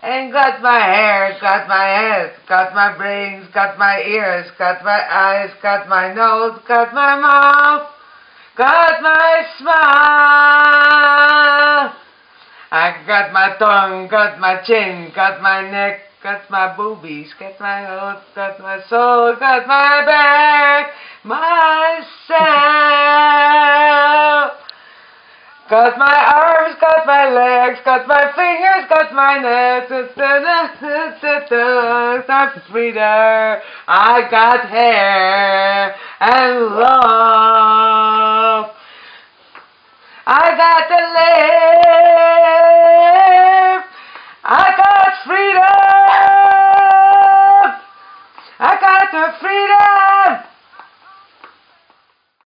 And got my hair, got my head, got my brains, got my ears, got my eyes, got my nose, got my mouth, got my smile. I got my tongue, got my chin, got my neck, got my boobies, got my heart, got my soul, got my back, myself. Got my arms, got my legs, got my fingers, got my neck, I'm Frida. I got hair and long